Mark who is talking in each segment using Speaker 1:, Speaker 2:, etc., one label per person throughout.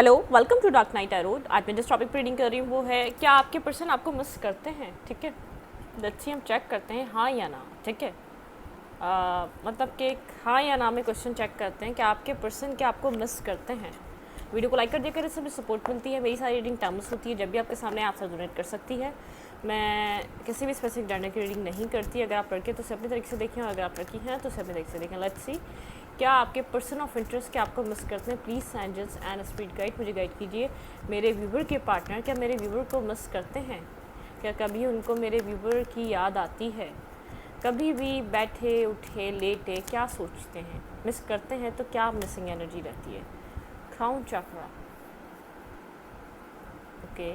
Speaker 1: Hello, welcome to Dark Night Arrow. आज मैं जिस टॉपिक पर रीडिंग कर रही हूँ वो है क्या आपके पर्सन आपको मिस करते हैं। ठीक है, लेट्स सी हम चेक करते हैं हाँ या ना। ठीक है, मतलब कि एक हाँ या ना में क्वेश्चन चेक करते हैं कि आपके पर्सन क्या आपको मिस करते हैं। वीडियो को लाइक कर देकर इससे भी सपोर्ट मिलती है। मेरी सारी रीडिंग टाइमलेस होती है, जब भी आपके सामने आप सब डोनेट कर सकती है। मैं किसी भी स्पेसिफिक जेंडर की रीडिंग नहीं करती। अगर आप लड़के तो उसे अपनी तरीके से देखें और अगर आप लड़की हैं तो उसे अपनी तरीके से देखें। लेट्स सी क्या आपके पर्सन ऑफ इंटरेस्ट क्या आपको मिस करते हैं। Please angels and spirit guide मुझे गाइड कीजिए। मेरे व्यूवर के पार्टनर क्या मेरे व्यूवर को मिस करते हैं? क्या कभी उनको मेरे व्यूवर की याद आती है? कभी भी बैठे उठे लेटे क्या सोचते हैं? मिस करते हैं तो क्या मिसिंग एनर्जी रहती है? Crown chakra, okay.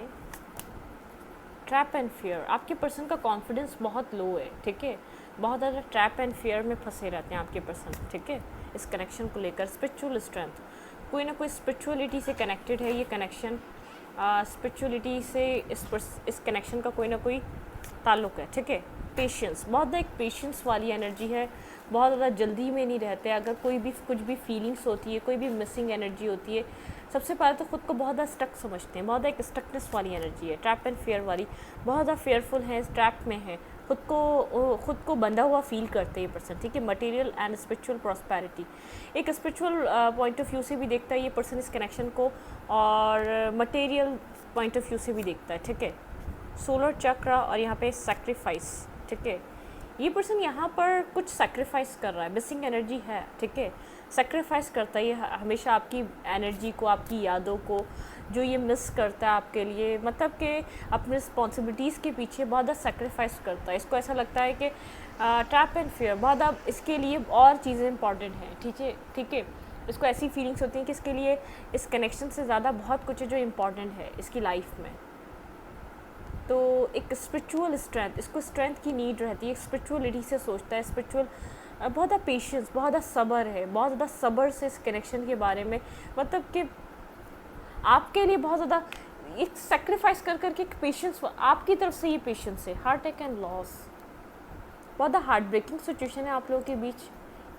Speaker 1: Trap and fear, आपके पर्सन का कॉन्फिडेंस बहुत लो है। ठीक है, बहुत ज़्यादा ट्रैप एंड फियर में फंसे रहते हैं आपके पर्सन। ठीक है, इस कनेक्शन को लेकर स्पिरिचुअल स्ट्रेंथ, कोई ना कोई स्पिरिचुअलिटी से कनेक्टेड है ये कनेक्शन। स्पिरिचुअलिटी से इस कनेक्शन का कोई ना कोई ताल्लुक़ है। ठीक है, पेशेंस, बहुत ज़्यादा एक पेशेंस वाली एनर्जी है। बहुत ज़्यादा जल्दी में नहीं रहते। अगर कोई भी कुछ भी फीलिंग्स होती है, कोई भी मिसिंग एनर्जी होती है, सबसे पहले तो खुद को बहुत ज़्यादा स्टक समझते हैं। बहुत ज़्यादा एक स्टकनेस वाली एनर्जी है, ट्रैप एंड फियर वाली। बहुत ज़्यादा फेयरफुल है, ट्रैप में है, खुद को बंधा हुआ फील करते हैं ये पर्सन। ठीक है, मटेरियल एंड स्पिरिचुअल प्रॉस्पेरिटी, एक स्पिरिचुअल पॉइंट ऑफ व्यू से भी देखता है ये पर्सन इस कनेक्शन को, और मटेरियल पॉइंट ऑफ व्यू से भी देखता है। ठीक है, सोलर चक्र और यहाँ पे सैक्रिफाइस। ठीक है, ये पर्सन यहाँ पर कुछ सैक्रिफाइस कर रहा है, मिसिंग एनर्जी है। ठीक है, सैक्रिफाइस करता है ये हमेशा आपकी एनर्जी को, आपकी यादों को, जो ये मिस करता है आपके लिए, मतलब कि अपनी रिस्पॉन्सिबिलिटीज़ के पीछे बहुत ज़्यादा सैक्रिफाइस करता है। इसको ऐसा लगता है कि ट्रैप एंड फियर, बहुत ज़्यादा इसके लिए और चीज़ें इंपॉर्टेंट हैं। ठीक है, इसको ऐसी फीलिंग्स होती हैं कि इसके लिए इस कनेक्शन से ज़्यादा बहुत कुछ है जो इम्पॉर्टेंट है इसकी लाइफ में। तो एक स्पिरिचुअल स्ट्रेंथ, इसको स्ट्रेंथ की नीड रहती है, स्पिरिचुअलिटी से सोचता है, स्पिरिचुअल बहुत ज़्यादा पेशेंस, बहुत ज़्यादा सब्र है, बहुत ज़्यादा सब्र से इस कनेक्शन के बारे में, मतलब कि आपके लिए बहुत ज़्यादा एक सेक्रीफाइस कर करके एक पेशेंस आपकी तरफ से, ये पेशेंस है। हार्ट अटैक एंड लॉस, बहुत ज़्यादा हार्ट ब्रेकिंग सिचुएशन है आप लोगों के बीच।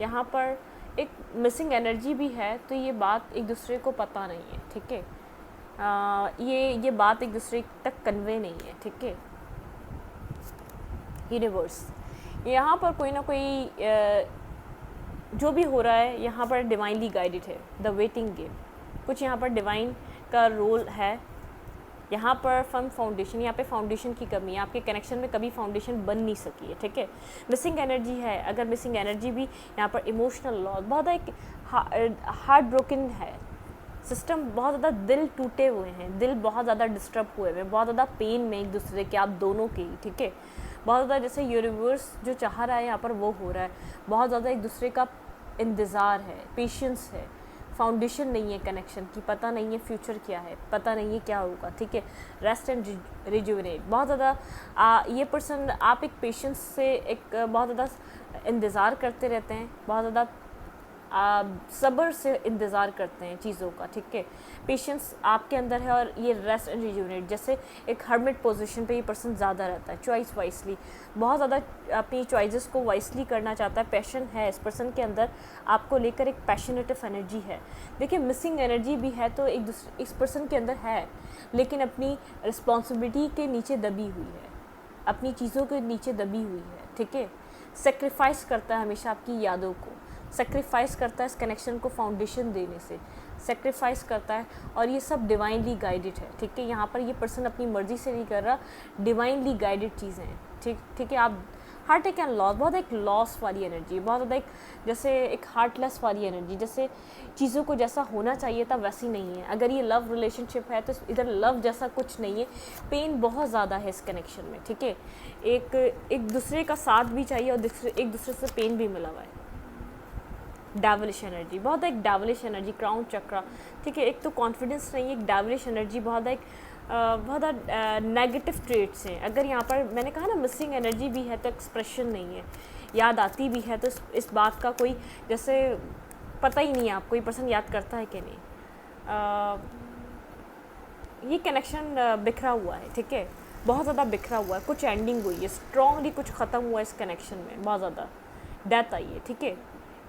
Speaker 1: यहाँ पर एक मिसिंग एनर्जी भी है, तो ये बात एक दूसरे को पता नहीं है। ठीक है, ये बात एक दूसरे तक कन्वे नहीं है। ठीक है, यूनिवर्स, यहाँ पर कोई ना कोई जो भी हो रहा है यहाँ पर डिवाइनली गाइडेड है। द वेटिंग गेम, कुछ यहाँ पर डिवाइन का रोल है। यहाँ पर फर्म फाउंडेशन, यहाँ पे फाउंडेशन की कमी है, आपके कनेक्शन में कभी फाउंडेशन बन नहीं सकी है। ठीक है, मिसिंग एनर्जी है। अगर मिसिंग एनर्जी भी यहाँ पर इमोशनल लॉस, बहुत एक हार्ट ब्रोकन है सिस्टम, बहुत ज़्यादा दिल टूटे हुए हैं, दिल बहुत ज़्यादा डिस्टर्ब हुए हैं, बहुत ज़्यादा पेन में एक दूसरे के, आप दोनों के ही। ठीक है, बहुत ज़्यादा जैसे यूनिवर्स जो चाह रहा है यहाँ पर वो हो रहा है। बहुत ज़्यादा एक दूसरे का इंतज़ार है, पेशेंस है, फाउंडेशन नहीं है कनेक्शन की, पता नहीं है फ्यूचर क्या है, पता नहीं है क्या होगा। ठीक है, रेस्ट एंड रिजुविनेट, बहुत ज़्यादा ये पर्सन, आप एक पेशेंस से एक बहुत ज़्यादा इंतज़ार करते रहते हैं, बहुत ज़्यादा सब्र से इंतज़ार करते हैं चीज़ों का। ठीक है, पेशेंस आपके अंदर है, और ये रेस्ट एंड रिजुविनेट, जैसे एक हर्मिट पोजीशन पे ये पर्सन ज़्यादा रहता है। चॉइस वाइसली, बहुत ज़्यादा अपनी चॉइसेस को वाइसली करना चाहता है। पैशन है इस पर्सन के अंदर, आपको लेकर एक पैशनेटिव एनर्जी है। देखिए, मिसिंग एनर्जी भी है तो एक दूसरे इस पर्सन के अंदर है, लेकिन अपनी रिस्पॉन्सिबिलिटी के नीचे दबी हुई है, अपनी चीज़ों के नीचे दबी हुई है। ठीक है, सेक्रीफाइस करता है हमेशा आपकी यादों को, सेक्रीफाइस करता है इस कनेक्शन को फाउंडेशन देने से, सेक्रीफाइस करता है, और ये सब डिवाइनली गाइडेड है। ठीक है, यहाँ पर ये पर्सन अपनी मर्ज़ी से नहीं कर रहा, डिवाइनली गाइडेड चीज़ें हैं। ठीक है, आप हार्ट अटैक एंड लॉस, बहुत एक लॉस वाली एनर्जी, बहुत ज़्यादा एक जैसे एक हार्टलेस वाली एनर्जी, जैसे चीज़ों को जैसा होना चाहिए था वैसी नहीं है। अगर ये लव रिलेशनशिप है तो इधर लव जैसा कुछ नहीं है, पेन बहुत ज़्यादा है इस कनेक्शन में। ठीक है, एक दूसरे का साथ भी चाहिए और एक दूसरे से पेन भी मिला हुआ है। डेविलिश एनर्जी, बहुत एक डेविलिश एनर्जी, क्राउन चक्रा। ठीक है, एक तो कॉन्फिडेंस नहीं है, एक डेविलिश एनर्जी, बहुत नेगेटिव ट्रेट्स हैं। अगर यहाँ पर मैंने कहा ना मिसिंग एनर्जी भी है तो एक्सप्रेशन नहीं है, याद आती भी है तो इस बात का कोई जैसे पता ही नहीं है आपको ये पर्सन याद करता है कि नहीं। ये कनेक्शन बिखरा हुआ है। ठीक है, बहुत ज़्यादा बिखरा हुआ है, कुछ एंडिंग हुई है, स्ट्रॉन्गली कुछ ख़त्म हुआ है इस कनेक्शन में, बहुत ज़्यादा डेथ आई है। ठीक है,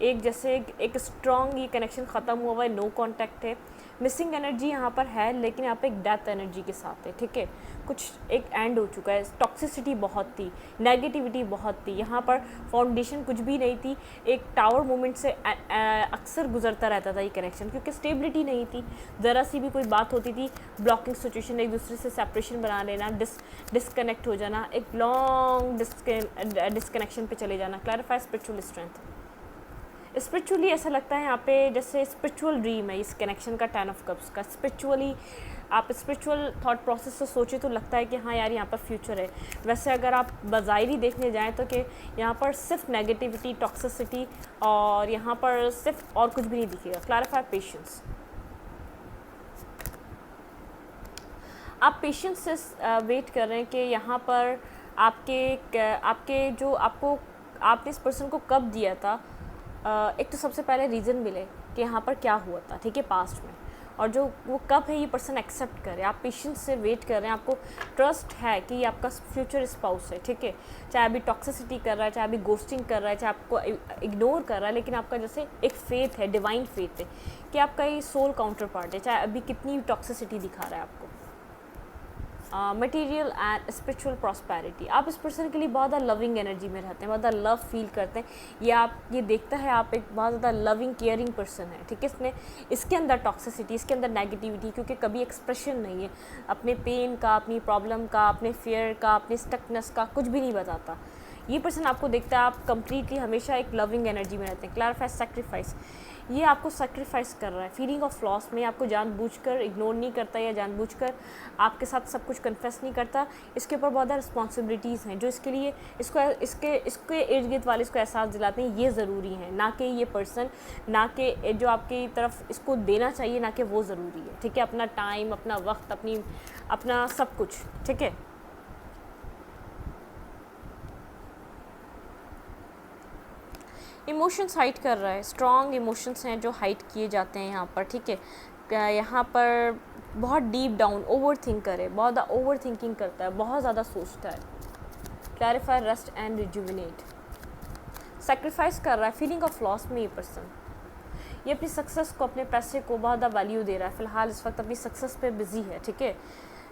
Speaker 1: एक जैसे एक स्ट्रॉन्ग ये कनेक्शन ख़त्म हुआ है, नो कांटेक्ट है। मिसिंग एनर्जी यहाँ पर है, लेकिन यहाँ पे एक डेथ एनर्जी के साथ है, ठीक है। कुछ एक एंड हो चुका है, टॉक्सिसिटी बहुत थी, नेगेटिविटी बहुत थी, यहाँ पर फाउंडेशन कुछ भी नहीं थी। एक टावर मोमेंट से अक्सर गुजरता रहता था ये कनेक्शन, क्योंकि स्टेबिलिटी नहीं थी। ज़रा सी भी कोई बात होती थी, ब्लॉकिंग सिचुएशन, एक दूसरे से सेपरेशन बना लेना, डिसकनेक्ट हो जाना, एक लॉन्ग डिसकनेक्शन पे चले जाना। Clarify spiritual strength. स्पिरिचुअली ऐसा लगता है यहाँ पे जैसे स्पिरिचुअल ड्रीम है इस कनेक्शन का, 10 ऑफ कप्स का। स्पिरिचुअली आप स्पिरिचुअल थॉट प्रोसेस से सोचे तो लगता है कि हाँ यार यहाँ पर फ्यूचर है। वैसे अगर आप बज़ाहिरी देखने जाएँ तो कि यहाँ पर सिर्फ नेगेटिविटी, टॉक्सिसिटी और यहाँ पर सिर्फ और कुछ भी नहीं दिखेगा। Clarify patience. आप पेशेंस से वेट कर रहे हैं कि यहाँ पर आपके जो आपने इस पर्सन को कब दिया था। एक तो सबसे पहले रीज़न मिले कि यहाँ पर क्या हुआ था, ठीक है, पास्ट में, और जो वो कब है ये पर्सन एक्सेप्ट करे। आप पेशेंस से वेट कर रहे हैं, आपको ट्रस्ट है कि ये आपका फ्यूचर स्पाउस है, ठीक है। चाहे अभी टॉक्सिसिटी कर रहा है, चाहे अभी गोस्टिंग कर रहा है, चाहे आपको इग्नोर कर रहा है, लेकिन आपका जैसे एक फेथ है, डिवाइन फेथ है कि आपका ये सोल काउंटर पार्ट है, चाहे अभी कितनी भी टॉक्सिसिटी दिखा रहा है आपको। Material and spiritual prosperity. आप इस पर्सन के लिए बहुत ज़्यादा लविंग एनर्जी में रहते हैं, बहुत ज़्यादा लव फील करते हैं। ये देखता है आप एक बहुत ज़्यादा लविंग केयरिंग पर्सन है, ठीक है। इसके अंदर टॉक्सिसिटी, इसके अंदर नेगेटिविटी, क्योंकि कभी एक्सप्रेशन नहीं है अपने पेन का, अपनी प्रॉब्लम का, अपने फियर का, अपने स्टकनेस का, कुछ भी नहीं बताता। ये पर्सन आपको देखता है, आप कंप्लीटली हमेशा एक लविंग एनर्जी में रहते हैं। Clarify sacrifice. ये आपको सैक्रिफाइस कर रहा है, फीलिंग ऑफ लॉस में आपको जानबूझकर इग्नोर नहीं करता या जानबूझकर आपके साथ सब कुछ कन्फेस नहीं करता। इसके ऊपर बहुत ज़्यादा रिस्पॉन्सिबिलिटीज़ हैं जो इसके लिए इसके इर्द गिर्द वाले इसको एहसास दिलाते हैं ये ज़रूरी है, ना कि ये पर्सन, ना कि जो आपकी तरफ इसको देना चाहिए, ना कि वो ज़रूरी है, ठीक है। अपना टाइम, अपना वक्त, अपना सब कुछ, ठीक है। इमोशंस हाइड कर रहा है, स्ट्रॉन्ग इमोशंस हैं जो हाइड किए जाते हैं यहाँ पर, ठीक है। यहाँ पर बहुत डीप डाउन ओवर थिंक करे, बहुत ज़्यादा ओवर थिंकिंग करता है, बहुत ज़्यादा सोचता है। Clarify rest and rejuvenate. Sacrifice कर रहा है, फीलिंग ऑफ लॉस में ये पर्सन, ये अपनी सक्सेस को, अपने पैसे को बहुत ज़्यादा वैल्यू दे रहा है। फ़िलहाल इस वक्त अपनी सक्सेस पे बिजी है, ठीक है।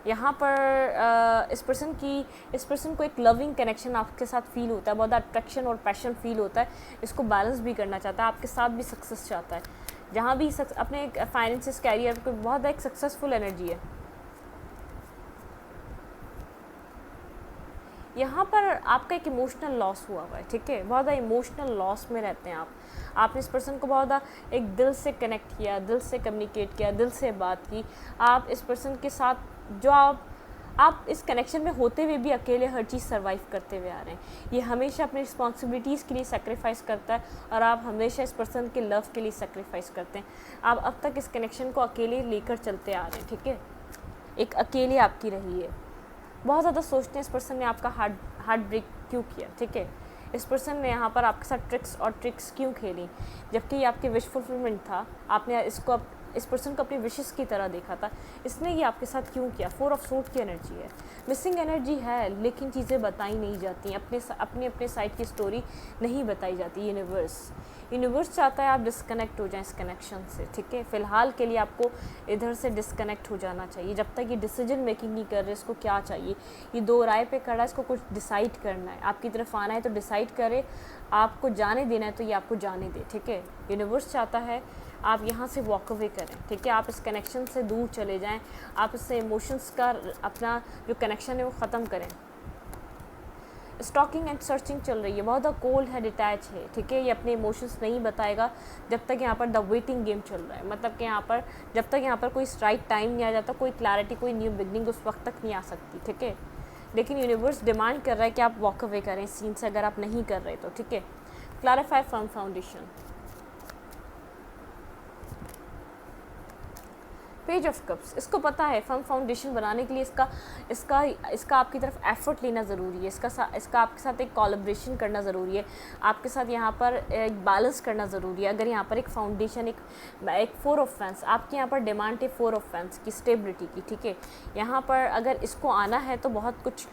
Speaker 1: यहाँ पर इस पर्सन को एक लविंग कनेक्शन आपके साथ फील होता है, बहुत अट्रैक्शन और पैशन फील होता है। इसको बैलेंस भी करना चाहता है, आपके साथ भी सक्सेस चाहता है। जहाँ भी अपने फाइनेंसिस, कैरियर को बहुत एक सक्सेसफुल एनर्जी है। यहाँ पर आपका एक इमोशनल लॉस हुआ है, ठीक है। बहुत ज़्यादा इमोशनल लॉस में रहते हैं आप। आपने इस पर्सन को बहुत ज़्यादा एक दिल से कनेक्ट किया, दिल से कम्युनिकेट किया, दिल से बात की। आप इस पर्सन के साथ जो आप इस कनेक्शन में होते हुए भी अकेले हर चीज़ सर्वाइव करते हुए आ रहे हैं। ये हमेशा अपनी रिस्पॉन्सिबिलिटीज़ के लिए सेक्रीफाइस करता है और आप हमेशा इस पर्सन के लव के लिए सेक्रीफाइस करते हैं। आप अब तक इस कनेक्शन को अकेले लेकर चलते आ रहे हैं, ठीक है। एक अकेले आपकी रही है। बहुत ज़्यादा सोचते हैं इस पर्सन ने आपका हार्ट ब्रेक क्यों किया, ठीक है। इस पर्सन ने यहाँ पर आपके साथ ट्रिक्स क्यों खेली, जबकि ये आपके विश फुलफिलमेंट था। आपने इस पर्सन को अपनी विशेस की तरह देखा था, इसने ये आपके साथ क्यों किया। 4 ऑफ सूट की एनर्जी है, मिसिंग एनर्जी है, लेकिन चीज़ें बताई नहीं जाती, अपने साइड की स्टोरी नहीं बताई जाती। यूनिवर्स चाहता है आप डिस्कनेक्ट हो जाएं इस कनेक्शन से, ठीक है। फ़िलहाल के लिए आपको इधर से डिस्कनेक्ट हो जाना चाहिए। जब तक ये डिसीजन मेकिंग नहीं कर रहे इसको क्या चाहिए, ये 2 राय पे खड़ा है, इसको कुछ डिसाइड करना है, आपकी तरफ आना है तो डिसाइड करे, आपको जाने देना है तो ये आपको जाने दे, ठीक है। यूनिवर्स चाहता है आप यहाँ से वॉक अवे करें, ठीक है। आप इस कनेक्शन से दूर चले जाएं, आप इससे इमोशंस का अपना जो कनेक्शन है वो ख़त्म करें। स्टॉकिंग एंड सर्चिंग चल रही है, बहुत ज़्यादा कोल्ड है, डिटैच है, ठीक है। ये अपने इमोशंस नहीं बताएगा जब तक यहाँ पर द वेटिंग गेम चल रहा है। मतलब कि यहाँ पर जब तक यहाँ पर कोई राइट टाइम नहीं आ जाता, कोई क्लैरिटी, कोई न्यू बिगनिंग उस वक्त तक नहीं आ सकती, ठीक है। लेकिन यूनिवर्स डिमांड कर रहा है कि आप वॉक अवे करें इस सीन से, अगर आप नहीं कर रहे तो, ठीक है। Clarify firm foundation. Page of cups, इसको पता है फर्म फाउंडेशन बनाने के लिए इसका आपकी तरफ एफर्ट लेना ज़रूरी है। इसका आपके साथ एक कोलैबोरेशन करना ज़रूरी है, आपके साथ यहाँ पर एक बैलेंस करना ज़रूरी है। अगर यहाँ पर एक फाउंडेशन, एक 4 ऑफ फैंस, आपके यहाँ पर डिमांड है 4 ऑफ फैंस की, स्टेबिलिटी की, ठीक है। यहाँ पर अगर इसको आना है तो बहुत कुछ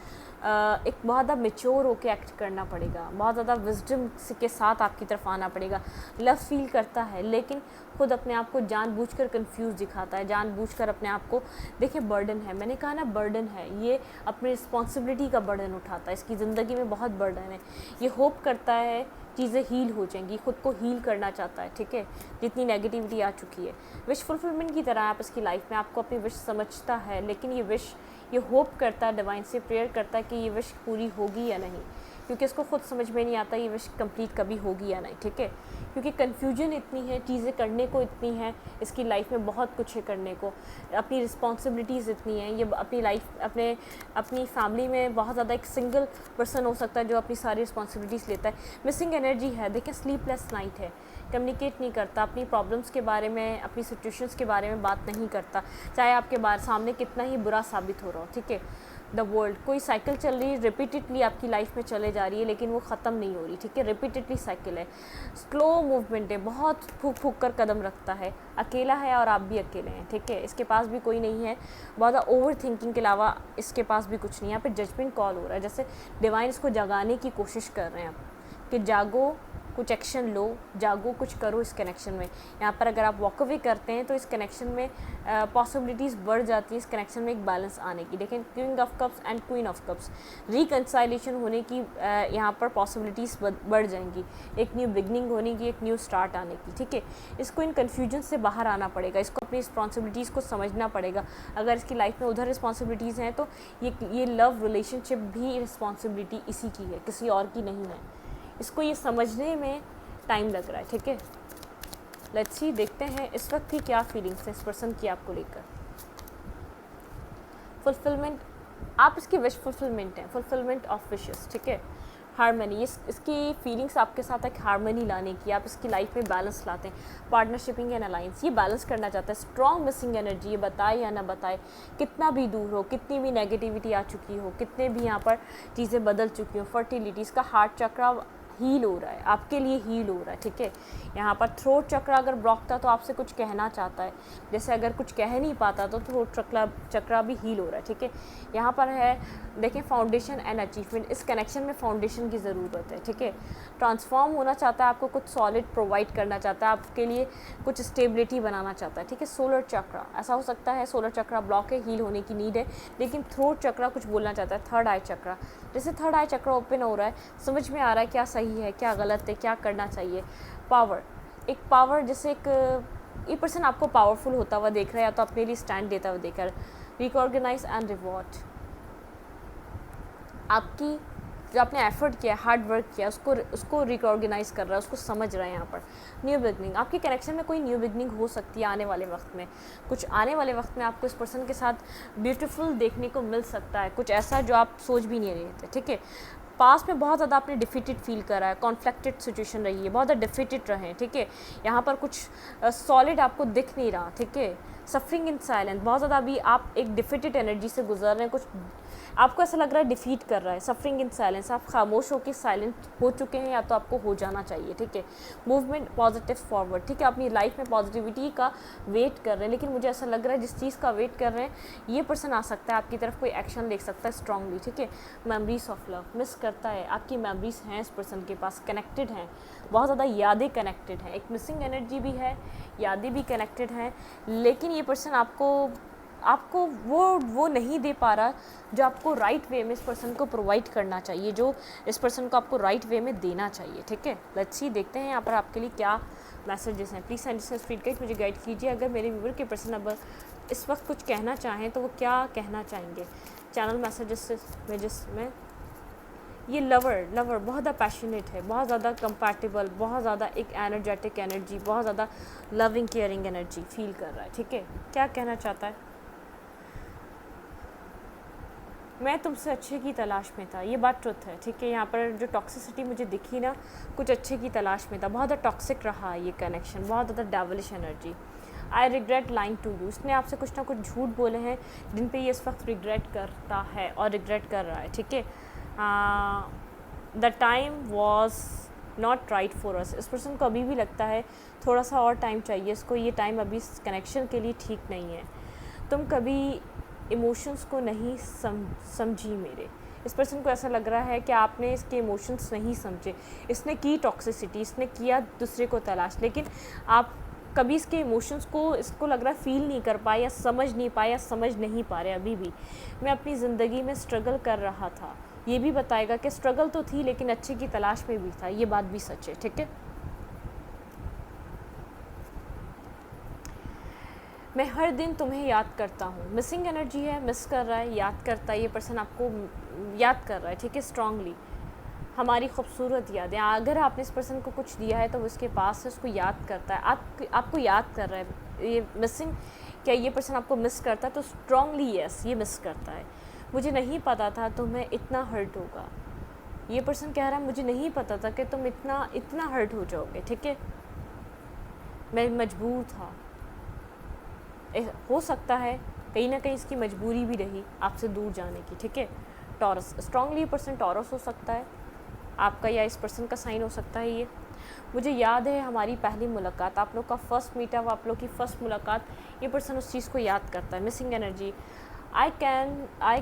Speaker 1: एक बहुत ज़्यादा मेच्योर होकर एक्ट करना पड़ेगा, बहुत ज़्यादा विजडम के साथ आपकी तरफ आना पड़ेगा। लव फील करता है लेकिन खुद अपने आप को जानबूझकर कंफ्यूज दिखाता है, जानबूझकर अपने आप को, देखिए बर्डन है, मैंने कहा ना बर्डन है, ये अपनी रिस्पॉन्सिबिलिटी का बर्डन उठाता है, इसकी ज़िंदगी में बहुत बर्डन है। ये होप करता है चीज़ें हील हो जाएंगी, खुद को हील करना चाहता है, ठीक है, जितनी नेगेटिविटी आ चुकी है। विश फुलफिलमेंट की तरह आप इसकी लाइफ में आपको अपनी विश समझता है, लेकिन ये विश, ये होप करता है, डिवाइन से प्रेयर करता है कि ये विश पूरी होगी या नहीं, क्योंकि इसको खुद समझ में नहीं आता ये विश कंप्लीट कभी होगी या नहीं, ठीक है, क्योंकि कन्फ्यूजन इतनी है, चीज़ें करने को इतनी हैं, इसकी लाइफ में बहुत कुछ है करने को, अपनी रिस्पॉन्सिबिलिटीज़ इतनी हैं, ये अपनी लाइफ, अपनी फैमिली में बहुत ज़्यादा एक सिंगल पर्सन हो सकता है जो अपनी सारी रिस्पॉन्सिबिलिटीज़ लेता है। मिसिंग एनर्जी है, देखें स्लीपलेस नाइट है, कम्युनिकेट नहीं करता, अपनी प्रॉब्लम्स के बारे में, अपनी सिचुएशंस के बारे में बात नहीं करता, चाहे आपके सामने कितना ही बुरा साबित हो रहा हो, ठीक है। द वर्ल्ड, कोई साइकिल चल रही है, रिपीटेडली आपकी लाइफ में चले जा रही है, लेकिन वो ख़त्म नहीं हो रही, ठीक है, रिपीटेडली साइकिल है, स्लो मूवमेंट है, बहुत फूक फूक कर कदम रखता है, अकेला है और आप भी अकेले हैं, ठीक है, इसके पास भी कोई नहीं है, बहुत ज़्यादा ओवर थिंकिंग के अलावा इसके पास भी कुछ नहीं है। यहाँ पे जजमेंट कॉल हो रहा है, जैसे डिवाइन इसको जगाने की कोशिश कर रहे हैं आप कि जागो, कुछ एक्शन लो, जागो, कुछ करो इस कनेक्शन में। यहाँ पर अगर आप वॉक अवे करते हैं तो इस कनेक्शन में पॉसिबिलिटीज़ बढ़ जाती है, इस कनेक्शन में एक बैलेंस आने की। देखें king of cups and queen of cups, reconciliation होने की यहाँ पर पॉसिबिलिटीज़ बढ़ जाएंगी, एक न्यू बिगनिंग होने की, एक न्यू स्टार्ट आने की, ठीक है। इसको इन कन्फ्यूजन से बाहर आना पड़ेगा, इसको अपनी रिस्पॉन्सिबिलिटीज़ को समझना पड़ेगा। अगर इसकी लाइफ में उधर रिस्पॉन्सिबिलिटीज़ हैं तो ये लव रिलेशनशिप भी रिस्पॉन्सिबिलिटी इसी की है, किसी और की नहीं है। इसको ये समझने में टाइम लग रहा है, ठीक है। लेट्स सी, देखते हैं इस वक्त की क्या फीलिंग्स हैं इस पर्सन की आपको लेकर। फुलफिलमेंट, आप इसकी विश फुलफिलमेंट है, फुलफिलमेंट ऑफ विशेस, ठीक है। हारमनी, इसकी फीलिंग्स आपके साथ एक हारमनी लाने की, आप इसकी लाइफ में बैलेंस लाते हैं। पार्टनरशिपिंग एंड अलायंस, ये बैलेंस करना चाहता है। स्ट्रॉन्ग मिसिंग एनर्जी, ये बताए या ना बताए, कितना भी दूर हो, कितनी भी नेगेटिविटी आ चुकी हो, कितने भी यहाँ पर चीज़ें बदल चुकी हो, फर्टिलिटी, इसका हार्ट चक्र हील हो रहा है, आपके लिए हील हो रहा है, ठीक है। यहाँ पर थ्रोट चक्र अगर ब्लॉक था तो आपसे कुछ कहना चाहता है, जैसे अगर कुछ कह नहीं पाता तो थ्रोट चक्र भी हील हो रहा है, ठीक है। यहाँ पर है, देखें फाउंडेशन एंड अचीवमेंट, इस कनेक्शन में फाउंडेशन की ज़रूरत है, ठीक है। ट्रांसफॉर्म होना चाहता है, आपको कुछ सॉलिड प्रोवाइड करना चाहता है, आपके लिए कुछ स्टेबिलिटी बनाना चाहता है, ठीक है। सोलर चक्र, ऐसा हो सकता है सोलर चक्र ब्लॉक है, हील होने की नीड है, लेकिन थ्रोट चक्र कुछ बोलना चाहता है। थर्ड आई चक्र, जैसे थर्ड आई चक्र ओपन हो रहा है, समझ में आ रहा है क्या सही है, क्या गलत है, क्या करना चाहिए। पावर, एक पावर, जैसे ये पर्सन आपको पावरफुल होता हुआ देख रहा है या तो अपने लिए स्टैंड देता हुआ देख रहा है। रिकॉर्गनाइज एंड रिवॉर्ड, आपकी जो आपने एफर्ट किया, हार्ड वर्क किया, उसको रिकॉर्गनाइज कर रहा है, उसको समझ रहा है। यहाँ पर न्यू बिगनिंग, आपके कनेक्शन में कोई न्यू बिगनिंग हो सकती है आने वाले वक्त में, कुछ आने वाले वक्त में आपको इस पर्सन के साथ ब्यूटीफुल देखने को मिल सकता है, कुछ ऐसा जो आप सोच भी नहीं रहे थे, ठीक है। पास में बहुत ज़्यादा आपने डिफीटेड फील करा है, कॉन्फ्लिक्टेड सिचुएशन रही है, बहुत ज़्यादा डिफीटेड रहे हैं, ठीक है। यहाँ पर कुछ सॉलिड आपको दिख नहीं रहा, ठीक है। सफरिंग इन साइलेंस, बहुत ज़्यादा अभी आप एक डिफीटेड एनर्जी से गुजर रहे हैं, कुछ आपको ऐसा लग रहा है डिफीट कर रहा है। सफरिंग इन साइलेंस, आप खामोश होकर साइलेंट हो चुके हैं या तो आपको हो जाना चाहिए, ठीक है। मूवमेंट पॉजिटिव फॉरवर्ड, ठीक है, अपनी लाइफ में पॉजिटिविटी का वेट कर रहे हैं, लेकिन मुझे ऐसा लग रहा है जिस चीज़ का वेट कर रहे हैं ये पर्सन आ सकता है आपकी तरफ, कोई एक्शन ले सकता है स्ट्रांगली, ठीक है। मेमोरीज ऑफ लव, मिस करता है, आपकी मेमोरीज हैं इस पर्सन के पास, कनेक्टेड हैं, बहुत ज़्यादा यादें कनेक्टेड हैं, एक मिसिंग एनर्जी भी है, यादें भी कनेक्टेड हैं, लेकिन ये पर्सन आपको वो नहीं दे पा रहा जो आपको राइट वे में इस पर्सन को प्रोवाइड करना चाहिए, जो इस पर्सन को आपको राइट वे में देना चाहिए, ठीक है। लेट्स सी, देखते हैं यहाँ पर आपके लिए क्या मैसेजेस हैं। प्लीज़ सेंड फीडबैक मुझे गाइड कीजिए। अगर मेरे व्यूअर के पर्सन अब इस वक्त कुछ कहना चाहें तो वो क्या कहना चाहेंगे चैनल मैसेजेस में, जिसमें ये लवर बहुत ज़्यादा पैशनेट है, बहुत ज़्यादा कंपैटिबल, बहुत ज़्यादा एक एनर्जेटिक एनर्जी, बहुत ज़्यादा लविंग केयरिंग एनर्जी फील कर रहा है, ठीक है। क्या कहना चाहता है? मैं तुमसे अच्छे की तलाश में था, ये बात ट्रुथ है, ठीक है। यहाँ पर जो टॉक्सिसिटी मुझे दिखी ना, कुछ अच्छे की तलाश में था, बहुत ज़्यादा टॉक्सिक रहा ये कनेक्शन, बहुत ज़्यादा devilish energy. I regret lying to you, इसने आपसे कुछ ना कुछ झूठ बोले हैं जिन पे ये इस वक्त रिग्रेट करता है और रिग्रेट कर रहा है, ठीक है। The time was not right for us, इस पर्सन को अभी भी लगता है थोड़ा सा और टाइम चाहिए इसको, ये टाइम अभी इस कनेक्शन के लिए ठीक नहीं है। तुम कभी इमोशंस को नहीं समझी मेरे, इस पर्सन को ऐसा लग रहा है कि आपने इसके इमोशंस नहीं समझे, इसने की टॉक्सिसिटी, इसने किया दूसरे को तलाश, लेकिन आप कभी इसके इमोशंस को, इसको लग रहा है फील नहीं कर पाए या समझ नहीं पाए या समझ नहीं पा रहे। अभी भी मैं अपनी ज़िंदगी में स्ट्रगल कर रहा था, ये भी बताएगा कि स्ट्रगल तो थी लेकिन अच्छे की तलाश में भी था, ये बात भी सच है। ठीक है, मैं हर दिन तुम्हें याद करता हूँ, मिसिंग एनर्जी है, मिस कर रहा है, याद करता है, ये पर्सन आपको याद कर रहा है। ठीक है, स्ट्रांगली हमारी खूबसूरत यादें, अगर आपने इस पर्सन को कुछ दिया है तो वो इसके पास है, उसको याद करता है, आपको याद कर रहा है। ये मिसिंग, क्या ये पर्सन आपको मिस करता है? तो स्ट्रांगली यस, ये मिस करता है। मुझे नहीं पता था तुम्हें इतना हर्ट होगा, ये पर्सन कह रहा है मुझे नहीं पता था कि तुम इतना हर्ट हो जाओगे। ठीक है, मैं मजबूर था, हो सकता है कहीं ना कहीं इसकी मजबूरी भी रही आपसे दूर जाने की। ठीक है, टॉरस, स्ट्रांगली ये पर्सन टॉरस हो सकता है आपका, या इस पर्सन का साइन हो सकता है ये। मुझे याद है हमारी पहली मुलाकात, आप लोग का फर्स्ट मीटअप, आप लोग की फ़र्स्ट मुलाकात, ये पर्सन उस चीज़ को याद करता है। Missing energy, I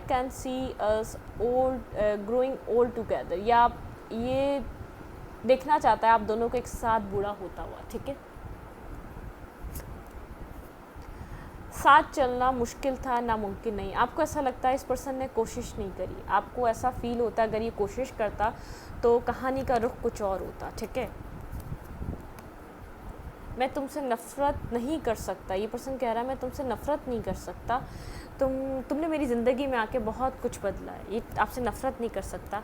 Speaker 1: can see us old, growing old together, या आप ये देखना चाहता है आप दोनों को एक साथ बूढ़ा होता हुआ। ठीक है, साथ चलना मुश्किल था, नामुमकिन नहीं। आपको ऐसा लगता है इस पर्सन ने कोशिश नहीं करी, आपको ऐसा फील होता है अगर ये कोशिश करता तो कहानी का रुख कुछ और होता। ठीक है, मैं तुमसे नफ़रत नहीं कर सकता, ये पर्सन कह रहा है मैं तुमसे नफ़रत नहीं कर सकता, तुमने मेरी ज़िंदगी में आके बहुत कुछ बदला है, ये आपसे नफ़रत नहीं कर सकता।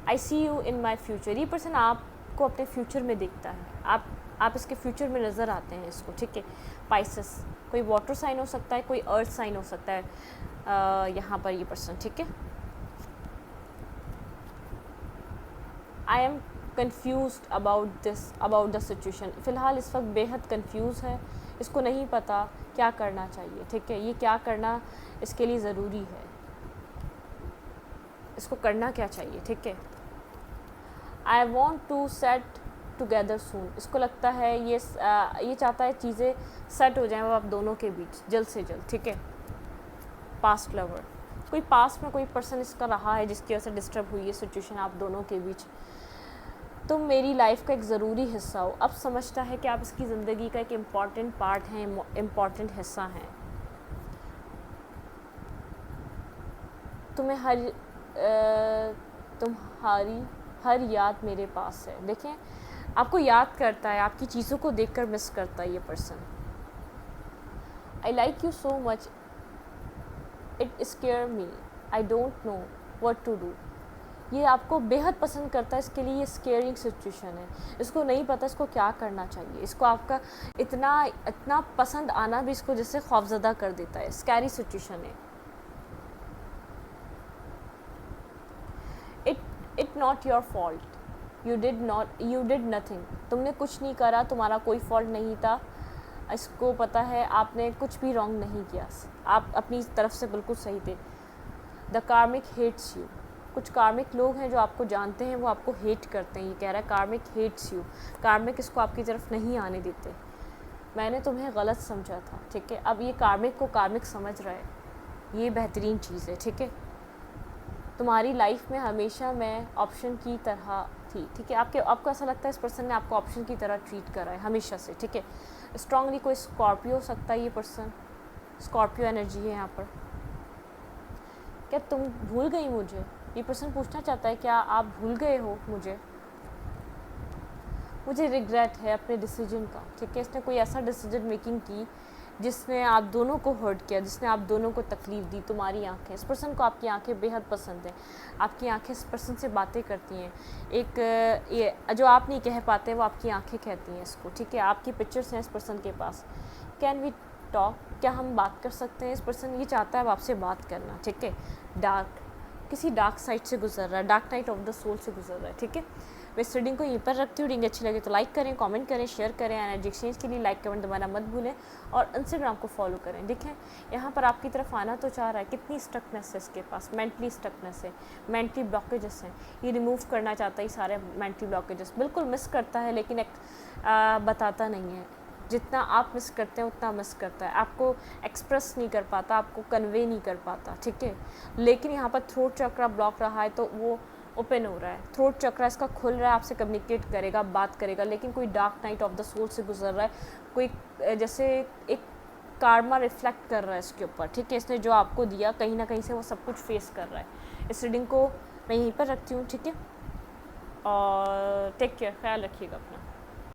Speaker 1: आई सी यू इन माई फ्यूचर, ये पर्सन आपको अपने फ्यूचर में देखता है, आप इसके फ्यूचर में नज़र आते हैं इसको। ठीक है, पाइसेस, कोई वाटर साइन हो सकता है, कोई अर्थ साइन हो सकता है यहाँ पर ये पर्सन। ठीक है, I am confuse about the situation, फ़िलहाल इस वक्त बेहद कन्फ्यूज़ है, इसको नहीं पता क्या करना चाहिए। ठीक है, ये क्या करना इसके लिए ज़रूरी है, इसको करना क्या चाहिए। ठीक है, I want to set together soon, इसको लगता है ये चाहता है चीज़ें सेट हो जाएं वो आप दोनों के बीच जल्द से जल्द। ठीक है, पास्ट लवर, कोई पास्ट में कोई पर्सन इसका रहा है जिसकी वजह से डिस्टर्ब हुई है सिचुएशन आप दोनों के बीच। तुम मेरी लाइफ का एक ज़रूरी हिस्सा हो, अब समझता है कि आप इसकी ज़िंदगी का एक इम्पॉर्टेंट पार्ट हैं, इम्पॉर्टेंट हिस्सा हैं। तुम्हारी हर याद मेरे पास है। देखें, आपको याद करता है, आपकी चीज़ों को देखकर मिस करता है ये person. I like you so much, it scare me, I don't know what to do, ये आपको बेहद पसंद करता है, इसके लिए ये स्केयरिंग सिचुएशन है, इसको नहीं पता इसको क्या करना चाहिए, इसको आपका इतना पसंद आना भी इसको जैसे खौफजदा कर देता है, स्कैरी सिचुएशन है। It not your fault, you did nothing, तुमने कुछ नहीं करा, तुम्हारा कोई फॉल्ट नहीं था, इसको पता है आपने कुछ भी रॉन्ग नहीं किया, आप अपनी तरफ से बिल्कुल सही थे। द कार्मिक हेट्स यू, कुछ कार्मिक लोग हैं जो आपको जानते हैं वो आपको हेट करते हैं, ये कह रहा है कार्मिक हेट्स यू, कार्मिक इसको आपकी तरफ नहीं आने देते, मैंने तुम्हें गलत समझा था। ठीक है, अब ये कार्मिक को कार्मिक समझ रहा है, ये बेहतरीन चीज़ है। ठीक है, तुम्हारी लाइफ में हमेशा मैं ऑप्शन की तरह थी। ठीक है, आपको ऐसा लगता है इस पर्सन ने आपको ऑप्शन की तरह ट्रीट करा है हमेशा से। ठीक है, स्ट्रांगली कोई स्कॉर्पियो हो सकता है, ये पर्सन स्कॉर्पियो एनर्जी है यहाँ पर। क्या तुम भूल गई मुझे, ये पर्सन पूछना चाहता है क्या आप भूल गए हो मुझे रिग्रेट है अपने डिसीजन का। ठीक है, इसने कोई ऐसा डिसीजन मेकिंग की जिसने आप दोनों को हर्ट किया, जिसने आप दोनों को तकलीफ़ दी। तुम्हारी आंखें, इस पर्सन को आपकी आंखें बेहद पसंद हैं, आपकी आंखें इस पर्सन से बातें करती हैं, एक ये जो आप नहीं कह पाते वो आपकी आंखें कहती हैं इसको। ठीक है, आपकी पिक्चर्स हैं इस पर्सन के पास। कैन वी टॉक, क्या हम बात कर सकते हैं? इस पर्सन ये चाहता है अब आपसे बात करना। ठीक है, किसी डार्क साइड से गुजर रहा है, dark night of the soul से गुजर रहा है। ठीक है, मैं इस रीडिंग को यहीं पर रखती हूँ। रीडिंग अच्छी लगे तो लाइक करें, कमेंट करें, शेयर करें। एनर्जी एक्सचेंज के लिए लाइक कमेंट दबाना मत भूलें और इंस्टाग्राम को फॉलो करें। देखें, यहाँ पर आपकी तरफ आना तो चाह रहा है, कितनी स्टकनेस है इसके पास, मेंटली स्टकनेस है, मेंटली ब्लॉकेजेस हैं, ये रिमूव करना चाहता है। ये सारे मेंटली ब्लॉकेजेस बिल्कुल मिस करता है लेकिन बताता नहीं है। जितना आप मिस करते हैं उतना मिस करता है, आपको एक्सप्रेस नहीं कर पाता, आपको कन्वे नहीं कर पाता, ठीक है। लेकिन यहाँ पर थ्रोट चक्रा ब्लॉक रहा है तो वो ओपन हो रहा है, थ्रोट चक्रा इसका खुल रहा है, आपसे कम्युनिकेट करेगा, बात करेगा। लेकिन कोई dark night of the soul से गुजर रहा है, कोई जैसे एक कार्मा रिफ्लेक्ट कर रहा है इसके ऊपर, ठीक है। इसने जो आपको दिया कहीं ना कहीं से वो सब कुछ फेस कर रहा है। इस रीडिंग को मैं यहीं पर रखती हूँ, ठीक है। और टेक केयर, ख्याल रखिएगा अपना।